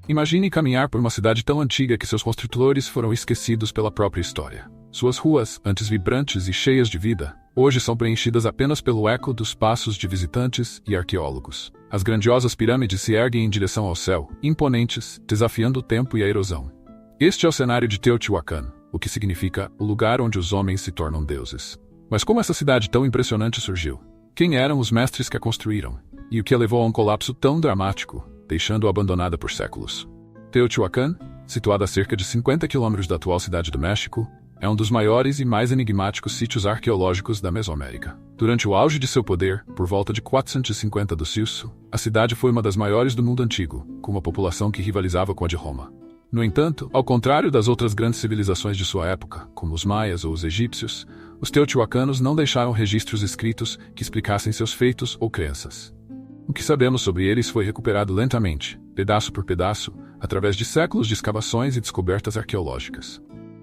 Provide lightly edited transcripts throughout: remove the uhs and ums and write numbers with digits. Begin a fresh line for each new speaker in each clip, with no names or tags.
Imagine caminhar por uma cidade tão antiga que seus construtores foram esquecidos pela própria história. Suas ruas, antes vibrantes e cheias de vida, hoje são preenchidas apenas pelo eco dos passos de visitantes e arqueólogos. As grandiosas pirâmides se erguem em direção ao céu, imponentes, desafiando o tempo e a erosão. Este é o cenário de Teotihuacan, o que significa o lugar onde os homens se tornam deuses. Mas como essa cidade tão impressionante surgiu? Quem eram os mestres que a construíram? E o que a levou a um colapso tão dramático, deixando-a abandonada por séculos? Teotihuacan, situada a cerca de 50 quilômetros da atual cidade do México, é um dos maiores e mais enigmáticos sítios arqueológicos da Mesoamérica. Durante o auge de seu poder, por volta de 450 d.C., a cidade foi uma das maiores do mundo antigo, com uma população que rivalizava com a de Roma. No entanto, ao contrário das outras grandes civilizações de sua época, como os maias ou os egípcios, os teotihuacanos não deixaram registros escritos que explicassem seus feitos ou crenças. O que sabemos sobre eles foi recuperado lentamente, pedaço por pedaço, através de séculos de escavações e descobertas arqueológicas.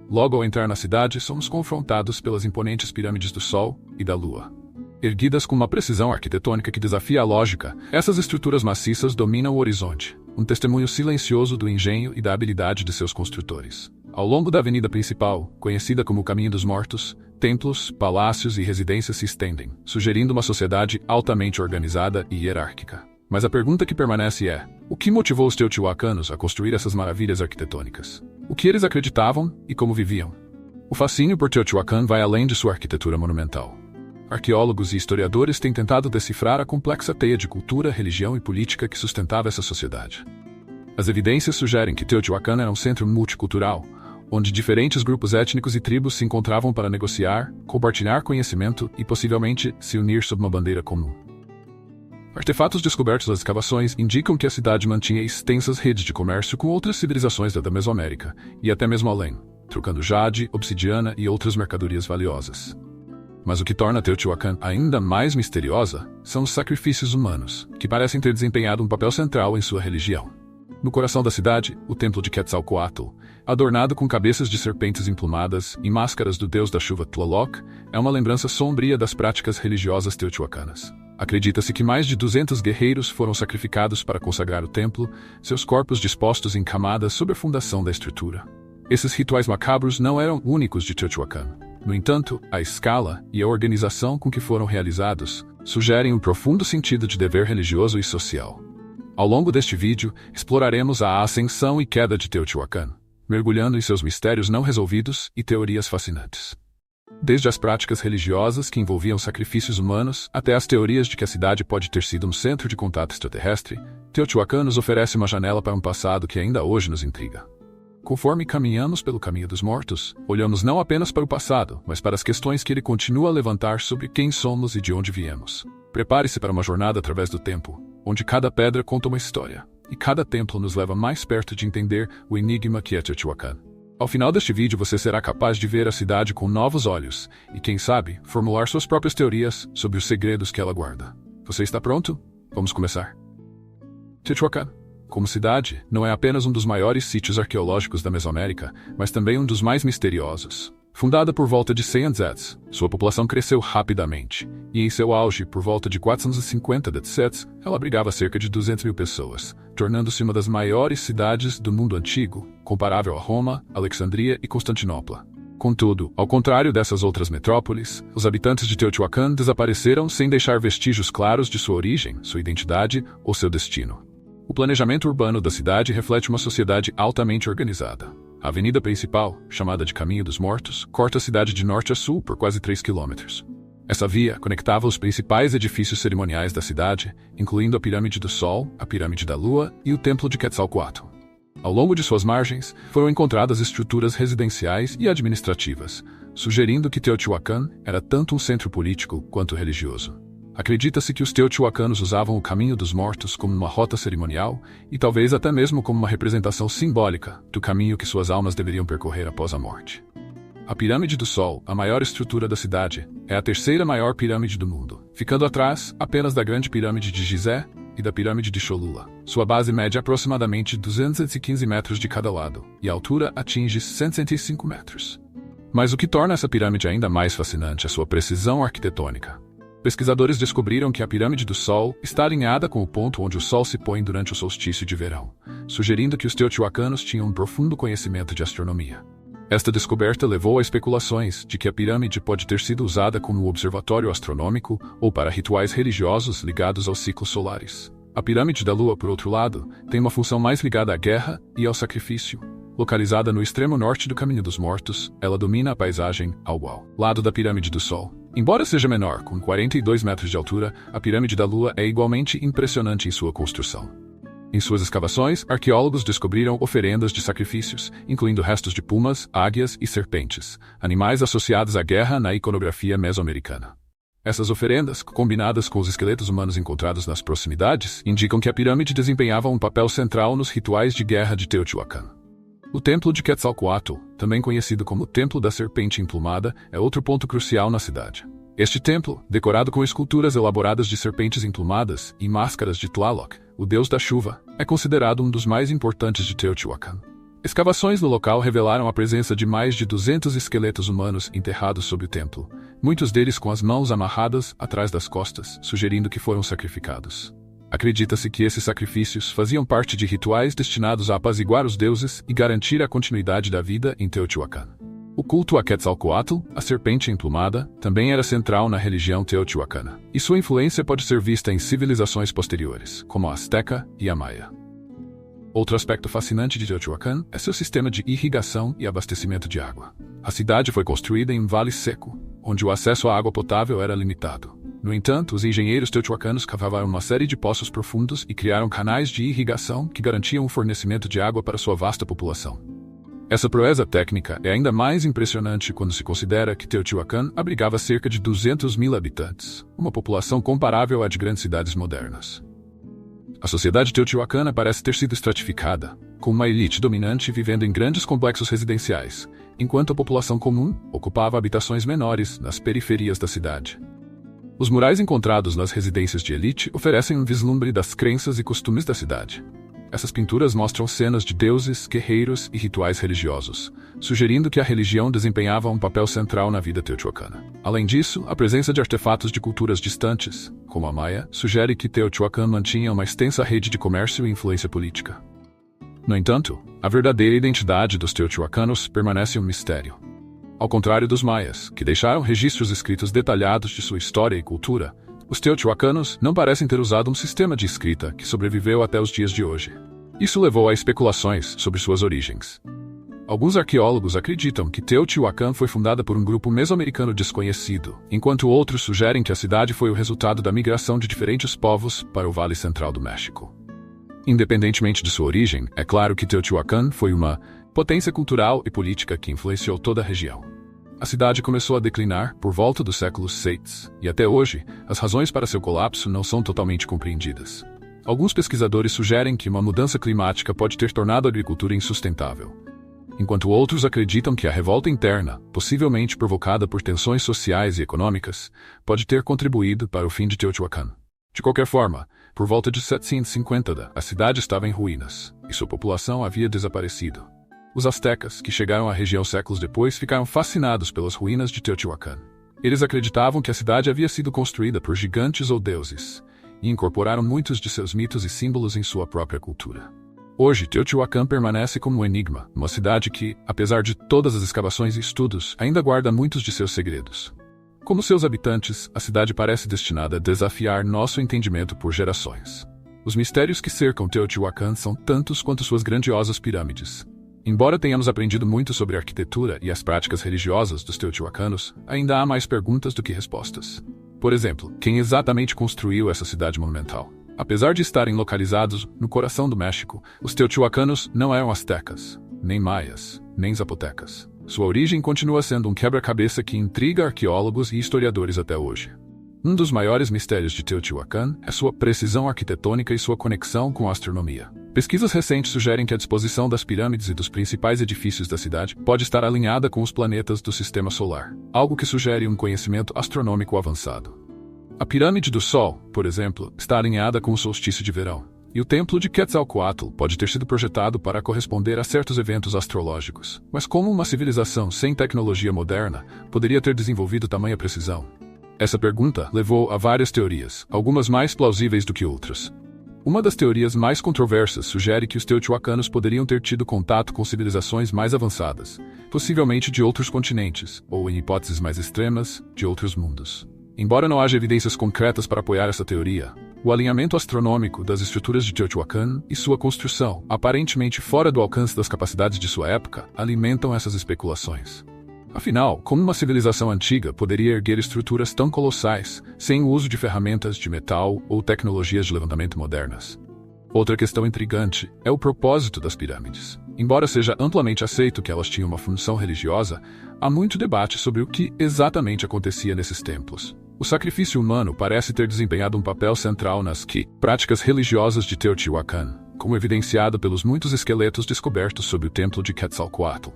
Logo ao entrar na cidade, somos confrontados pelas imponentes pirâmides do Sol e da Lua. Erguidas com uma precisão arquitetônica que desafia a lógica, essas estruturas maciças dominam o horizonte, um testemunho silencioso do engenho e da habilidade de seus construtores. Ao longo da avenida principal, conhecida como o Caminho dos Mortos, templos, palácios e residências se estendem, sugerindo uma sociedade altamente organizada e hierárquica. Mas a pergunta que permanece é: o que motivou os teotihuacanos a construir essas maravilhas arquitetônicas? O que eles acreditavam e como viviam? O fascínio por Teotihuacan vai além de sua arquitetura monumental. Arqueólogos e historiadores têm tentado decifrar a complexa teia de cultura, religião e política que sustentava essa sociedade. As evidências sugerem que Teotihuacan era um centro multicultural, onde diferentes grupos étnicos e tribos se encontravam para negociar, compartilhar conhecimento e possivelmente se unir sob uma bandeira comum. Artefatos descobertos das escavações indicam que a cidade mantinha extensas redes de comércio com outras civilizações da Mesoamérica, e até mesmo além, trocando jade, obsidiana e outras mercadorias valiosas. Mas o que torna Teotihuacan ainda mais misteriosa são os sacrifícios humanos, que parecem ter desempenhado um papel central em sua religião. No coração da cidade, o templo de Quetzalcoatl, adornado com cabeças de serpentes emplumadas e máscaras do deus da chuva Tlaloc, é uma lembrança sombria das práticas religiosas teotihuacanas. Acredita-se que mais de 200 guerreiros foram sacrificados para consagrar o templo, seus corpos dispostos em camadas sob a fundação da estrutura. Esses rituais macabros não eram únicos de Teotihuacan. No entanto, a escala e a organização com que foram realizados sugerem um profundo sentido de dever religioso e social. Ao longo deste vídeo, exploraremos a ascensão e queda de Teotihuacan, mergulhando em seus mistérios não resolvidos e teorias fascinantes. Desde as práticas religiosas que envolviam sacrifícios humanos até as teorias de que a cidade pode ter sido um centro de contato extraterrestre, Teotihuacan nos oferece uma janela para um passado que ainda hoje nos intriga. Conforme caminhamos pelo Caminho dos Mortos, olhamos não apenas para o passado, mas para as questões que ele continua a levantar sobre quem somos e de onde viemos. Prepare-se para uma jornada através do tempo, onde cada pedra conta uma história, e cada templo nos leva mais perto de entender o enigma que é Teotihuacan. Ao final deste vídeo você será capaz de ver a cidade com novos olhos e, quem sabe, formular suas próprias teorias sobre os segredos que ela guarda. Você está pronto? Vamos começar. Teotihuacan, como cidade, não é apenas um dos maiores sítios arqueológicos da Mesoamérica, mas também um dos mais misteriosos. Fundada por volta de 100 AD, sua população cresceu rapidamente, e em seu auge, por volta de 450 AD, ela abrigava cerca de 200 mil pessoas, tornando-se uma das maiores cidades do mundo antigo, comparável a Roma, Alexandria e Constantinopla. Contudo, ao contrário dessas outras metrópoles, os habitantes de Teotihuacan desapareceram sem deixar vestígios claros de sua origem, sua identidade ou seu destino. O planejamento urbano da cidade reflete uma sociedade altamente organizada. A avenida principal, chamada de Caminho dos Mortos, corta a cidade de norte a sul por quase 3 quilômetros. Essa via conectava os principais edifícios cerimoniais da cidade, incluindo a Pirâmide do Sol, a Pirâmide da Lua e o Templo de Quetzalcoatl. Ao longo de suas margens, foram encontradas estruturas residenciais e administrativas, sugerindo que Teotihuacan era tanto um centro político quanto religioso. Acredita-se que os teotihuacanos usavam o Caminho dos Mortos como uma rota cerimonial e talvez até mesmo como uma representação simbólica do caminho que suas almas deveriam percorrer após a morte. A Pirâmide do Sol, a maior estrutura da cidade, é a terceira maior pirâmide do mundo, ficando atrás apenas da Grande Pirâmide de Gizé e da Pirâmide de Cholula. Sua base mede aproximadamente 215 metros de cada lado e a altura atinge 165 metros. Mas o que torna essa pirâmide ainda mais fascinante é sua precisão arquitetônica. Pesquisadores descobriram que a pirâmide do Sol está alinhada com o ponto onde o Sol se põe durante o solstício de verão, sugerindo que os teotihuacanos tinham um profundo conhecimento de astronomia. Esta descoberta levou a especulações de que a pirâmide pode ter sido usada como observatório astronômico ou para rituais religiosos ligados aos ciclos solares. A pirâmide da Lua, por outro lado, tem uma função mais ligada à guerra e ao sacrifício. Localizada no extremo norte do Caminho dos Mortos, ela domina a paisagem ao lado da pirâmide do Sol. Embora seja menor, com 42 metros de altura, a pirâmide da Lua é igualmente impressionante em sua construção. Em suas escavações, arqueólogos descobriram oferendas de sacrifícios, incluindo restos de pumas, águias e serpentes, animais associados à guerra na iconografia mesoamericana. Essas oferendas, combinadas com os esqueletos humanos encontrados nas proximidades, indicam que a pirâmide desempenhava um papel central nos rituais de guerra de Teotihuacan. O Templo de Quetzalcoatl, também conhecido como Templo da Serpente Emplumada, é outro ponto crucial na cidade. Este templo, decorado com esculturas elaboradas de serpentes emplumadas e máscaras de Tlaloc, o deus da chuva, é considerado um dos mais importantes de Teotihuacan. Escavações no local revelaram a presença de mais de 200 esqueletos humanos enterrados sob o templo, muitos deles com as mãos amarradas atrás das costas, sugerindo que foram sacrificados. Acredita-se que esses sacrifícios faziam parte de rituais destinados a apaziguar os deuses e garantir a continuidade da vida em Teotihuacan. O culto a Quetzalcoatl, a serpente emplumada, também era central na religião teotihuacana, e sua influência pode ser vista em civilizações posteriores, como a Azteca e a Maia. Outro aspecto fascinante de Teotihuacan é seu sistema de irrigação e abastecimento de água. A cidade foi construída em um vale seco, onde o acesso à água potável era limitado. No entanto, os engenheiros teotihuacanos cavavam uma série de poços profundos e criaram canais de irrigação que garantiam o fornecimento de água para sua vasta população. Essa proeza técnica é ainda mais impressionante quando se considera que Teotihuacan abrigava cerca de 200 mil habitantes, uma população comparável à de grandes cidades modernas. A sociedade teotihuacana parece ter sido estratificada, com uma elite dominante vivendo em grandes complexos residenciais, enquanto a população comum ocupava habitações menores nas periferias da cidade. Os murais encontrados nas residências de elite oferecem um vislumbre das crenças e costumes da cidade. Essas pinturas mostram cenas de deuses, guerreiros e rituais religiosos, sugerindo que a religião desempenhava um papel central na vida teotihuacana. Além disso, a presença de artefatos de culturas distantes, como a Maia, sugere que Teotihuacan mantinha uma extensa rede de comércio e influência política. No entanto, a verdadeira identidade dos teotihuacanos permanece um mistério. Ao contrário dos maias, que deixaram registros escritos detalhados de sua história e cultura, os teotihuacanos não parecem ter usado um sistema de escrita que sobreviveu até os dias de hoje. Isso levou a especulações sobre suas origens. Alguns arqueólogos acreditam que Teotihuacan foi fundada por um grupo mesoamericano desconhecido, enquanto outros sugerem que a cidade foi o resultado da migração de diferentes povos para o Vale Central do México. Independentemente de sua origem, é claro que Teotihuacan foi uma potência cultural e política que influenciou toda a região. A cidade começou a declinar por volta do século VI, e até hoje, as razões para seu colapso não são totalmente compreendidas. Alguns pesquisadores sugerem que uma mudança climática pode ter tornado a agricultura insustentável, enquanto outros acreditam que a revolta interna, possivelmente provocada por tensões sociais e econômicas, pode ter contribuído para o fim de Teotihuacan. De qualquer forma, por volta de 750, a cidade estava em ruínas, e sua população havia desaparecido. Os astecas, que chegaram à região séculos depois, ficaram fascinados pelas ruínas de Teotihuacan. Eles acreditavam que a cidade havia sido construída por gigantes ou deuses, e incorporaram muitos de seus mitos e símbolos em sua própria cultura. Hoje, Teotihuacan permanece como um enigma, uma cidade que, apesar de todas as escavações e estudos, ainda guarda muitos de seus segredos. Como seus habitantes, a cidade parece destinada a desafiar nosso entendimento por gerações. Os mistérios que cercam Teotihuacan são tantos quanto suas grandiosas pirâmides. Embora tenhamos aprendido muito sobre a arquitetura e as práticas religiosas dos teotihuacanos, ainda há mais perguntas do que respostas. Por exemplo, quem exatamente construiu essa cidade monumental? Apesar de estarem localizados no coração do México, os teotihuacanos não eram astecas, nem maias, nem zapotecas. Sua origem continua sendo um quebra-cabeça que intriga arqueólogos e historiadores até hoje. Um dos maiores mistérios de Teotihuacan é sua precisão arquitetônica e sua conexão com a astronomia. Pesquisas recentes sugerem que a disposição das pirâmides e dos principais edifícios da cidade pode estar alinhada com os planetas do sistema solar, algo que sugere um conhecimento astronômico avançado. A pirâmide do Sol, por exemplo, está alinhada com o solstício de verão, e o templo de Quetzalcoatl pode ter sido projetado para corresponder a certos eventos astrológicos. Mas como uma civilização sem tecnologia moderna poderia ter desenvolvido tamanha precisão? Essa pergunta levou a várias teorias, algumas mais plausíveis do que outras. Uma das teorias mais controversas sugere que os teotihuacanos poderiam ter tido contato com civilizações mais avançadas, possivelmente de outros continentes, ou, em hipóteses mais extremas, de outros mundos. Embora não haja evidências concretas para apoiar essa teoria, o alinhamento astronômico das estruturas de Teotihuacan e sua construção, aparentemente fora do alcance das capacidades de sua época, alimentam essas especulações. Afinal, como uma civilização antiga poderia erguer estruturas tão colossais, sem o uso de ferramentas de metal ou tecnologias de levantamento modernas? Outra questão intrigante é o propósito das pirâmides. Embora seja amplamente aceito que elas tinham uma função religiosa, há muito debate sobre o que exatamente acontecia nesses templos. O sacrifício humano parece ter desempenhado um papel central nas práticas religiosas de Teotihuacan, como evidenciado pelos muitos esqueletos descobertos sob o templo de Quetzalcoatl.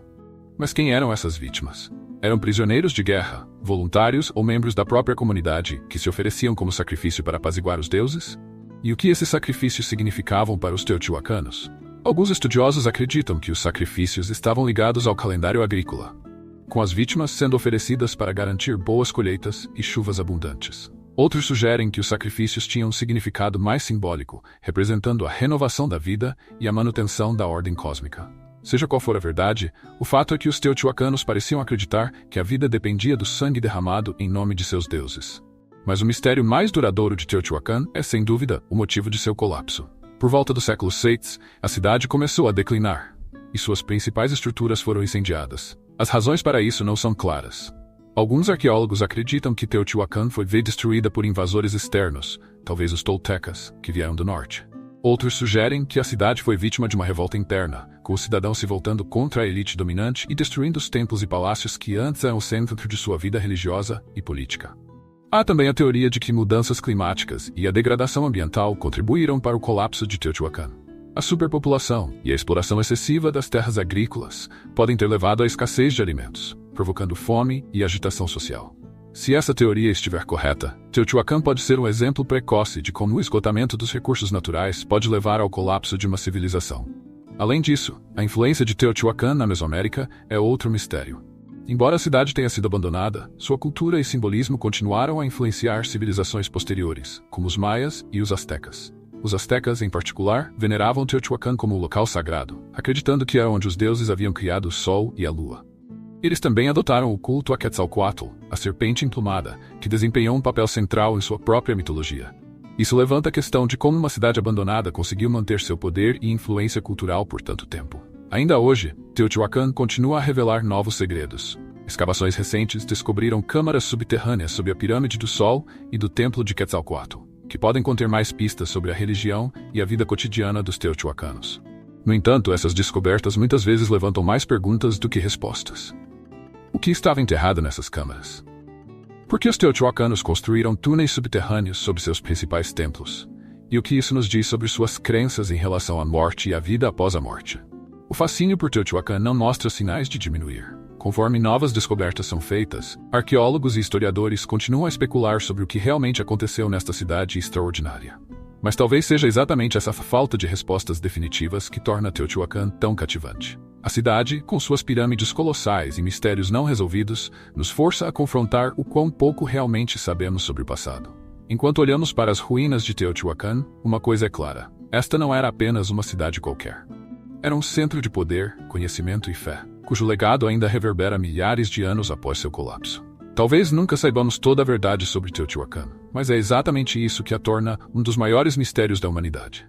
Mas quem eram essas vítimas? Eram prisioneiros de guerra, voluntários ou membros da própria comunidade que se ofereciam como sacrifício para apaziguar os deuses? E o que esses sacrifícios significavam para os teotihuacanos? Alguns estudiosos acreditam que os sacrifícios estavam ligados ao calendário agrícola, com as vítimas sendo oferecidas para garantir boas colheitas e chuvas abundantes. Outros sugerem que os sacrifícios tinham um significado mais simbólico, representando a renovação da vida e a manutenção da ordem cósmica. Seja qual for a verdade, o fato é que os teotihuacanos pareciam acreditar que a vida dependia do sangue derramado em nome de seus deuses. Mas o mistério mais duradouro de Teotihuacan é, sem dúvida, o motivo de seu colapso. Por volta do século VI, a cidade começou a declinar, e suas principais estruturas foram incendiadas. As razões para isso não são claras. Alguns arqueólogos acreditam que Teotihuacan foi destruída por invasores externos, talvez os toltecas, que vieram do norte. Outros sugerem que a cidade foi vítima de uma revolta interna, com os cidadãos se voltando contra a elite dominante e destruindo os templos e palácios que antes eram o centro de sua vida religiosa e política. Há também a teoria de que mudanças climáticas e a degradação ambiental contribuíram para o colapso de Teotihuacan. A superpopulação e a exploração excessiva das terras agrícolas podem ter levado à escassez de alimentos, provocando fome e agitação social. Se essa teoria estiver correta, Teotihuacan pode ser um exemplo precoce de como o esgotamento dos recursos naturais pode levar ao colapso de uma civilização. Além disso, a influência de Teotihuacan na Mesoamérica é outro mistério. Embora a cidade tenha sido abandonada, sua cultura e simbolismo continuaram a influenciar civilizações posteriores, como os maias e os astecas. Os astecas, em particular, veneravam Teotihuacan como um local sagrado, acreditando que era onde os deuses haviam criado o sol e a lua. Eles também adotaram o culto a Quetzalcoatl, a serpente emplumada, que desempenhou um papel central em sua própria mitologia. Isso levanta a questão de como uma cidade abandonada conseguiu manter seu poder e influência cultural por tanto tempo. Ainda hoje, Teotihuacan continua a revelar novos segredos. Escavações recentes descobriram câmaras subterrâneas sob a Pirâmide do Sol e do Templo de Quetzalcoatl, que podem conter mais pistas sobre a religião e a vida cotidiana dos teotihuacanos. No entanto, essas descobertas muitas vezes levantam mais perguntas do que respostas. O que estava enterrado nessas câmaras? Por que os teotihuacanos construíram túneis subterrâneos sob seus principais templos? E o que isso nos diz sobre suas crenças em relação à morte e à vida após a morte? O fascínio por Teotihuacan não mostra sinais de diminuir. Conforme novas descobertas são feitas, arqueólogos e historiadores continuam a especular sobre o que realmente aconteceu nesta cidade extraordinária. Mas talvez seja exatamente essa falta de respostas definitivas que torna Teotihuacan tão cativante. A cidade, com suas pirâmides colossais e mistérios não resolvidos, nos força a confrontar o quão pouco realmente sabemos sobre o passado. Enquanto olhamos para as ruínas de Teotihuacan, uma coisa é clara: esta não era apenas uma cidade qualquer. Era um centro de poder, conhecimento e fé, cujo legado ainda reverbera milhares de anos após seu colapso. Talvez nunca saibamos toda a verdade sobre Teotihuacan, mas é exatamente isso que a torna um dos maiores mistérios da humanidade.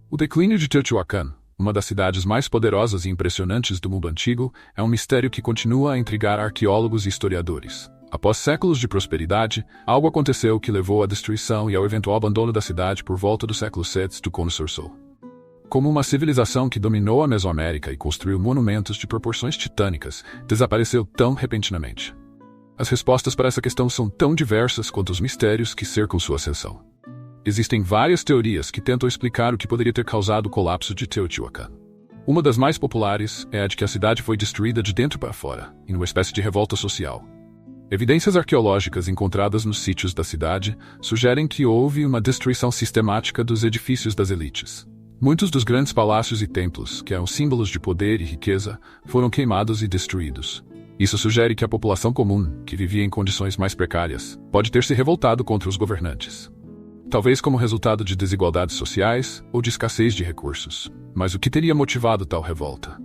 O declínio de Teotihuacan, uma das cidades mais poderosas e impressionantes do mundo antigo, é um mistério que continua a intrigar arqueólogos e historiadores. Após séculos de prosperidade, algo aconteceu que levou à destruição e ao eventual abandono da cidade por volta do século VI do Cono Sur. Como uma civilização que dominou a Mesoamérica e construiu monumentos de proporções titânicas, desapareceu tão repentinamente? As respostas para essa questão são tão diversas quanto os mistérios que cercam sua ascensão. Existem várias teorias que tentam explicar o que poderia ter causado o colapso de Teotihuacan. Uma das mais populares é a de que a cidade foi destruída de dentro para fora, em uma espécie de revolta social. Evidências arqueológicas encontradas nos sítios da cidade sugerem que houve uma destruição sistemática dos edifícios das elites. Muitos dos grandes palácios e templos, que eram símbolos de poder e riqueza, foram queimados e destruídos. Isso sugere que a população comum, que vivia em condições mais precárias, pode ter se revoltado contra os governantes. Talvez como resultado de desigualdades sociais ou de escassez de recursos. Mas o que teria motivado tal revolta?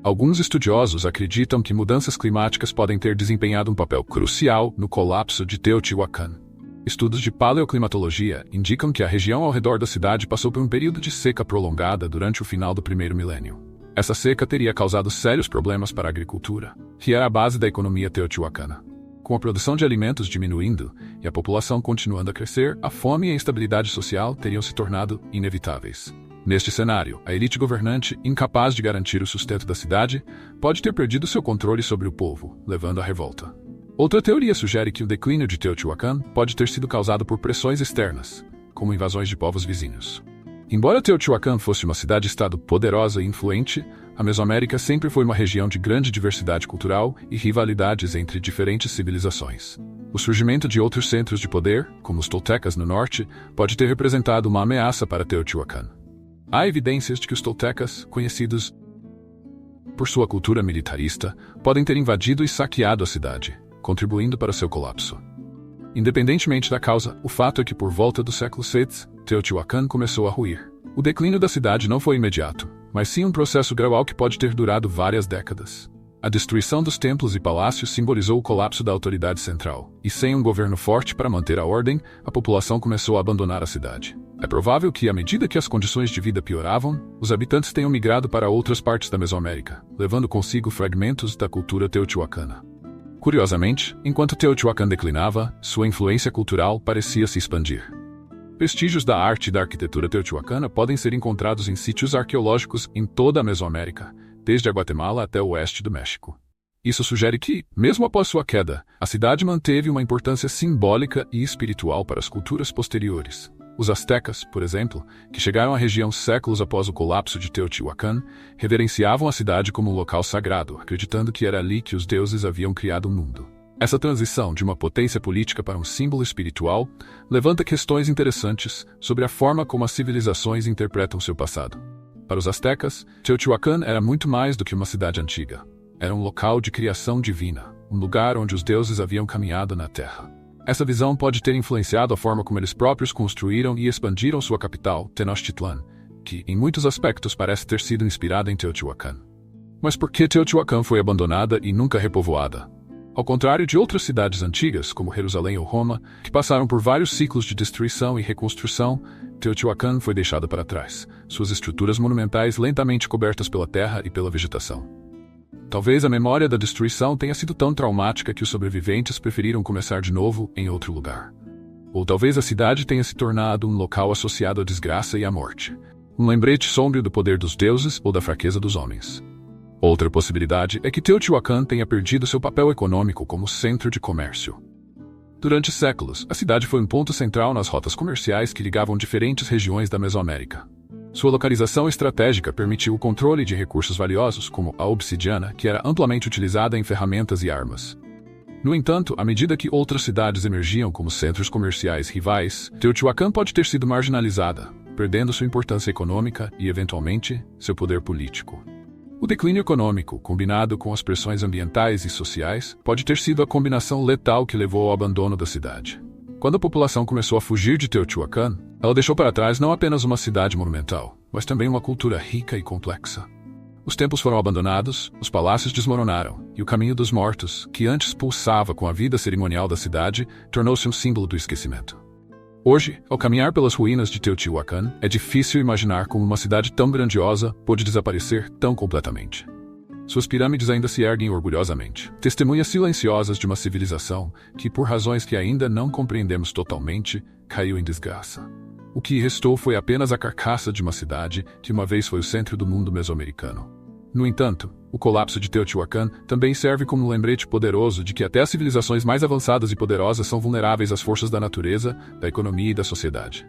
Alguns estudiosos acreditam que mudanças climáticas podem ter desempenhado um papel crucial no colapso de Teotihuacan. Estudos de paleoclimatologia indicam que a região ao redor da cidade passou por um período de seca prolongada durante o final do primeiro milênio. Essa seca teria causado sérios problemas para a agricultura, que era a base da economia teotihuacana. Com a produção de alimentos diminuindo e a população continuando a crescer, a fome e a instabilidade social teriam se tornado inevitáveis. Neste cenário, a elite governante, incapaz de garantir o sustento da cidade, pode ter perdido seu controle sobre o povo, levando à revolta. Outra teoria sugere que o declínio de Teotihuacan pode ter sido causado por pressões externas, como invasões de povos vizinhos. Embora Teotihuacan fosse uma cidade-estado poderosa e influente, a Mesoamérica sempre foi uma região de grande diversidade cultural e rivalidades entre diferentes civilizações. O surgimento de outros centros de poder, como os toltecas no norte, pode ter representado uma ameaça para Teotihuacan. Há evidências de que os toltecas, conhecidos por sua cultura militarista, podem ter invadido e saqueado a cidade, contribuindo para seu colapso. Independentemente da causa, o fato é que por volta do século VI, Teotihuacan começou a ruir. O declínio da cidade não foi imediato, mas sim um processo gradual que pode ter durado várias décadas. A destruição dos templos e palácios simbolizou o colapso da autoridade central, e sem um governo forte para manter a ordem, a população começou a abandonar a cidade. É provável que, à medida que as condições de vida pioravam, os habitantes tenham migrado para outras partes da Mesoamérica, levando consigo fragmentos da cultura teotihuacana. Curiosamente, enquanto Teotihuacan declinava, sua influência cultural parecia se expandir. Vestígios da arte e da arquitetura teotihuacana podem ser encontrados em sítios arqueológicos em toda a Mesoamérica, desde a Guatemala até o oeste do México. Isso sugere que, mesmo após sua queda, a cidade manteve uma importância simbólica e espiritual para as culturas posteriores. Os astecas, por exemplo, que chegaram à região séculos após o colapso de Teotihuacan, reverenciavam a cidade como um local sagrado, acreditando que era ali que os deuses haviam criado o mundo. Essa transição de uma potência política para um símbolo espiritual levanta questões interessantes sobre a forma como as civilizações interpretam seu passado. Para os astecas, Teotihuacan era muito mais do que uma cidade antiga. Era um local de criação divina, um lugar onde os deuses haviam caminhado na terra. Essa visão pode ter influenciado a forma como eles próprios construíram e expandiram sua capital, Tenochtitlan, que, em muitos aspectos, parece ter sido inspirada em Teotihuacan. Mas por que Teotihuacan foi abandonada e nunca repovoada? Ao contrário de outras cidades antigas, como Jerusalém ou Roma, que passaram por vários ciclos de destruição e reconstrução, Teotihuacan foi deixada para trás, suas estruturas monumentais lentamente cobertas pela terra e pela vegetação. Talvez a memória da destruição tenha sido tão traumática que os sobreviventes preferiram começar de novo em outro lugar. Ou talvez a cidade tenha se tornado um local associado à desgraça e à morte, um lembrete sombrio do poder dos deuses ou da fraqueza dos homens. Outra possibilidade é que Teotihuacan tenha perdido seu papel econômico como centro de comércio. Durante séculos, a cidade foi um ponto central nas rotas comerciais que ligavam diferentes regiões da Mesoamérica. Sua localização estratégica permitiu o controle de recursos valiosos, como a obsidiana, que era amplamente utilizada em ferramentas e armas. No entanto, à medida que outras cidades emergiam como centros comerciais rivais, Teotihuacan pode ter sido marginalizada, perdendo sua importância econômica e, eventualmente, seu poder político. O declínio econômico, combinado com as pressões ambientais e sociais, pode ter sido a combinação letal que levou ao abandono da cidade. Quando a população começou a fugir de Teotihuacan, ela deixou para trás não apenas uma cidade monumental, mas também uma cultura rica e complexa. Os templos foram abandonados, os palácios desmoronaram, e o caminho dos mortos, que antes pulsava com a vida cerimonial da cidade, tornou-se um símbolo do esquecimento. Hoje, ao caminhar pelas ruínas de Teotihuacan, é difícil imaginar como uma cidade tão grandiosa pôde desaparecer tão completamente. Suas pirâmides ainda se erguem orgulhosamente, testemunhas silenciosas de uma civilização que, por razões que ainda não compreendemos totalmente, caiu em desgraça. O que restou foi apenas a carcaça de uma cidade que uma vez foi o centro do mundo mesoamericano. No entanto, o colapso de Teotihuacan também serve como um lembrete poderoso de que até as civilizações mais avançadas e poderosas são vulneráveis às forças da natureza, da economia e da sociedade.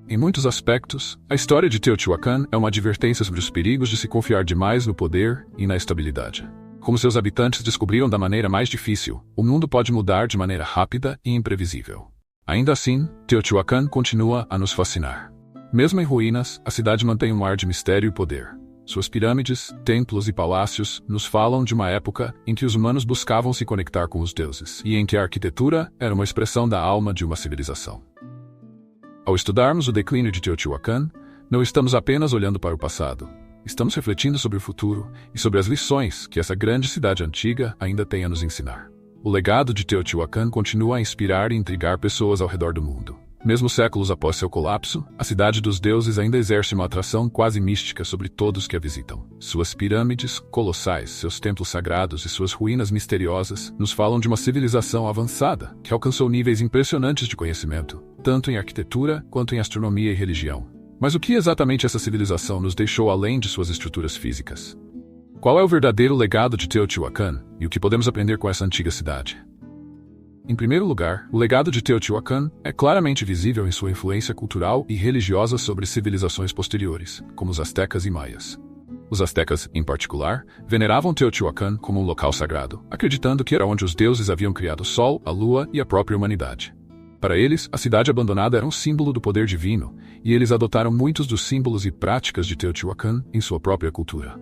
Em muitos aspectos, a história de Teotihuacan é uma advertência sobre os perigos de se confiar demais no poder e na estabilidade. Como seus habitantes descobriram da maneira mais difícil, o mundo pode mudar de maneira rápida e imprevisível. Ainda assim, Teotihuacan continua a nos fascinar. Mesmo em ruínas, a cidade mantém um ar de mistério e poder. Suas pirâmides, templos e palácios nos falam de uma época em que os humanos buscavam se conectar com os deuses e em que a arquitetura era uma expressão da alma de uma civilização. Ao estudarmos o declínio de Teotihuacan, não estamos apenas olhando para o passado. Estamos refletindo sobre o futuro e sobre as lições que essa grande cidade antiga ainda tem a nos ensinar. O legado de Teotihuacan continua a inspirar e intrigar pessoas ao redor do mundo. Mesmo séculos após seu colapso, a cidade dos deuses ainda exerce uma atração quase mística sobre todos que a visitam. Suas pirâmides colossais, seus templos sagrados e suas ruínas misteriosas nos falam de uma civilização avançada que alcançou níveis impressionantes de conhecimento, tanto em arquitetura quanto em astronomia e religião. Mas o que exatamente essa civilização nos deixou além de suas estruturas físicas? Qual é o verdadeiro legado de Teotihuacan e o que podemos aprender com essa antiga cidade? Em primeiro lugar, o legado de Teotihuacan é claramente visível em sua influência cultural e religiosa sobre civilizações posteriores, como os astecas e maias. Os astecas, em particular, veneravam Teotihuacan como um local sagrado, acreditando que era onde os deuses haviam criado o sol, a lua e a própria humanidade. Para eles, a cidade abandonada era um símbolo do poder divino, e eles adotaram muitos dos símbolos e práticas de Teotihuacan em sua própria cultura.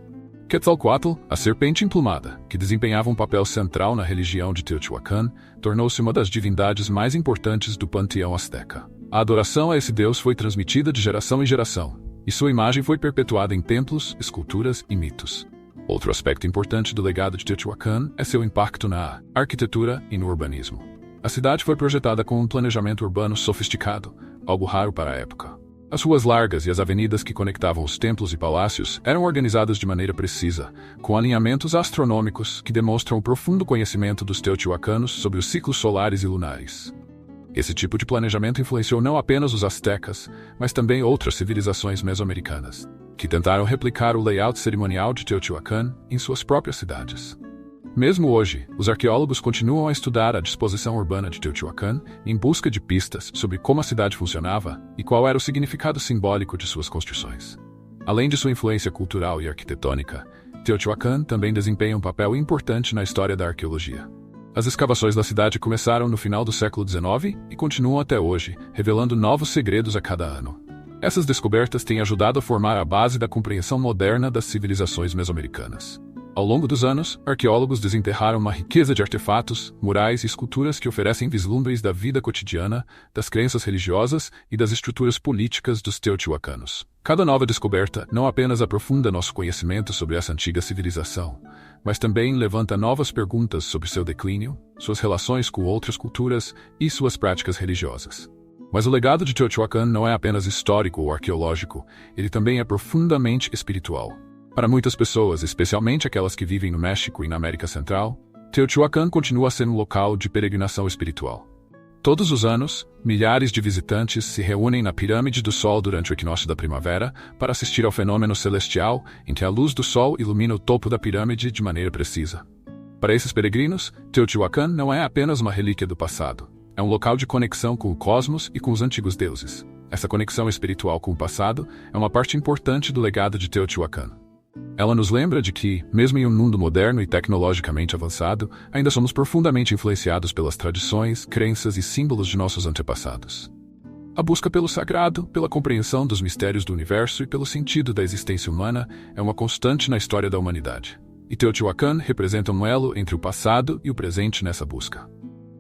Quetzalcoatl, a serpente emplumada, que desempenhava um papel central na religião de Teotihuacan, tornou-se uma das divindades mais importantes do panteão asteca. A adoração a esse deus foi transmitida de geração em geração, e sua imagem foi perpetuada em templos, esculturas e mitos. Outro aspecto importante do legado de Teotihuacan é seu impacto na arquitetura e no urbanismo. A cidade foi projetada com um planejamento urbano sofisticado, algo raro para a época. As ruas largas e as avenidas que conectavam os templos e palácios eram organizadas de maneira precisa, com alinhamentos astronômicos que demonstram o profundo conhecimento dos teotihuacanos sobre os ciclos solares e lunares. Esse tipo de planejamento influenciou não apenas os astecas, mas também outras civilizações mesoamericanas, que tentaram replicar o layout cerimonial de Teotihuacan em suas próprias cidades. Mesmo hoje, os arqueólogos continuam a estudar a disposição urbana de Teotihuacan em busca de pistas sobre como a cidade funcionava e qual era o significado simbólico de suas construções. Além de sua influência cultural e arquitetônica, Teotihuacan também desempenha um papel importante na história da arqueologia. As escavações da cidade começaram no final do século XIX e continuam até hoje, revelando novos segredos a cada ano. Essas descobertas têm ajudado a formar a base da compreensão moderna das civilizações mesoamericanas. Ao longo dos anos, arqueólogos desenterraram uma riqueza de artefatos, murais e esculturas que oferecem vislumbres da vida cotidiana, das crenças religiosas e das estruturas políticas dos teotihuacanos. Cada nova descoberta não apenas aprofunda nosso conhecimento sobre essa antiga civilização, mas também levanta novas perguntas sobre seu declínio, suas relações com outras culturas e suas práticas religiosas. Mas o legado de Teotihuacan não é apenas histórico ou arqueológico, ele também é profundamente espiritual. Para muitas pessoas, especialmente aquelas que vivem no México e na América Central, Teotihuacan continua a ser um local de peregrinação espiritual. Todos os anos, milhares de visitantes se reúnem na Pirâmide do Sol durante o equinócio da primavera para assistir ao fenômeno celestial em que a luz do Sol ilumina o topo da pirâmide de maneira precisa. Para esses peregrinos, Teotihuacan não é apenas uma relíquia do passado. É um local de conexão com o cosmos e com os antigos deuses. Essa conexão espiritual com o passado é uma parte importante do legado de Teotihuacan. Ela nos lembra de que, mesmo em um mundo moderno e tecnologicamente avançado, ainda somos profundamente influenciados pelas tradições, crenças e símbolos de nossos antepassados. A busca pelo sagrado, pela compreensão dos mistérios do universo e pelo sentido da existência humana é uma constante na história da humanidade. E Teotihuacan representa um elo entre o passado e o presente nessa busca.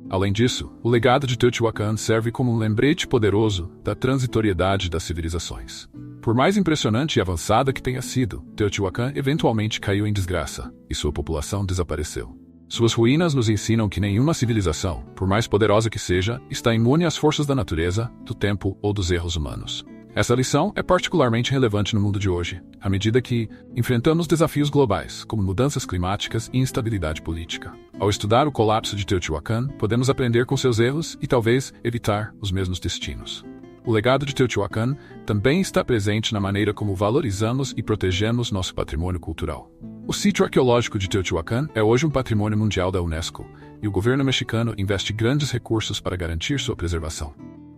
Além disso, o legado de Teotihuacan serve como um lembrete poderoso da transitoriedade das civilizações. Por mais impressionante e avançada que tenha sido, Teotihuacan eventualmente caiu em desgraça, e sua população desapareceu. Suas ruínas nos ensinam que nenhuma civilização, por mais poderosa que seja, está imune às forças da natureza, do tempo ou dos erros humanos. Essa lição é particularmente relevante no mundo de hoje, à medida que enfrentamos desafios globais, como mudanças climáticas e instabilidade política. Ao estudar o colapso de Teotihuacan, podemos aprender com seus erros e talvez evitar os mesmos destinos. O legado de Teotihuacan também está presente na maneira como valorizamos e protegemos nosso patrimônio cultural. O sítio arqueológico de Teotihuacan é hoje um patrimônio mundial da Unesco, e o governo mexicano investe grandes recursos para garantir sua preservação.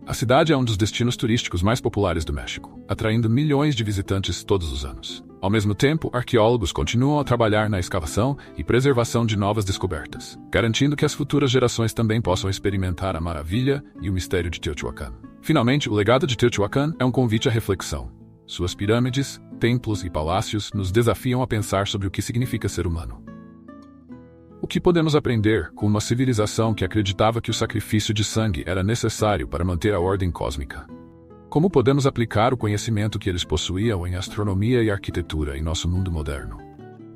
A cidade é um dos destinos turísticos mais populares do México, atraindo milhões de visitantes todos os anos. Ao mesmo tempo, arqueólogos continuam a trabalhar na escavação e preservação de novas descobertas, garantindo que as futuras gerações também possam experimentar a maravilha e o mistério de Teotihuacan. Finalmente, o legado de Teotihuacan é um convite à reflexão. Suas pirâmides, templos e palácios nos desafiam a pensar sobre o que significa ser humano. O que podemos aprender com uma civilização que acreditava que o sacrifício de sangue era necessário para manter a ordem cósmica? Como podemos aplicar o conhecimento que eles possuíam em astronomia e arquitetura em nosso mundo moderno?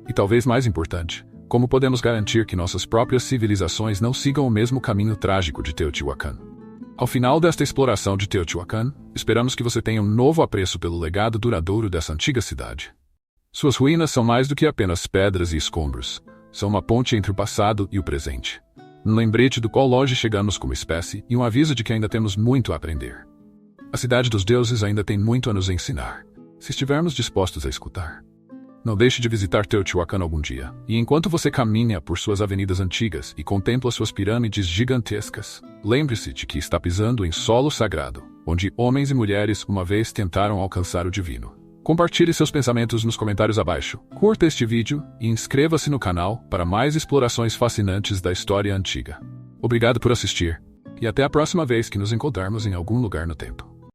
E talvez mais importante, como podemos garantir que nossas próprias civilizações não sigam o mesmo caminho trágico de Teotihuacan? Ao final desta exploração de Teotihuacan, esperamos que você tenha um novo apreço pelo legado duradouro dessa antiga cidade. Suas ruínas são mais do que apenas pedras e escombros. São uma ponte entre o passado e o presente. Um lembrete do qual longe chegamos como espécie e um aviso de que ainda temos muito a aprender. A cidade dos deuses ainda tem muito a nos ensinar, se estivermos dispostos a escutar. Não deixe de visitar Teotihuacan algum dia, e enquanto você caminha por suas avenidas antigas e contempla suas pirâmides gigantescas, lembre-se de que está pisando em solo sagrado, onde homens e mulheres uma vez tentaram alcançar o divino. Compartilhe seus pensamentos nos comentários abaixo, curta este vídeo e inscreva-se no canal para mais explorações fascinantes da história antiga. Obrigado por assistir, e até a próxima vez que nos encontrarmos em algum lugar no tempo.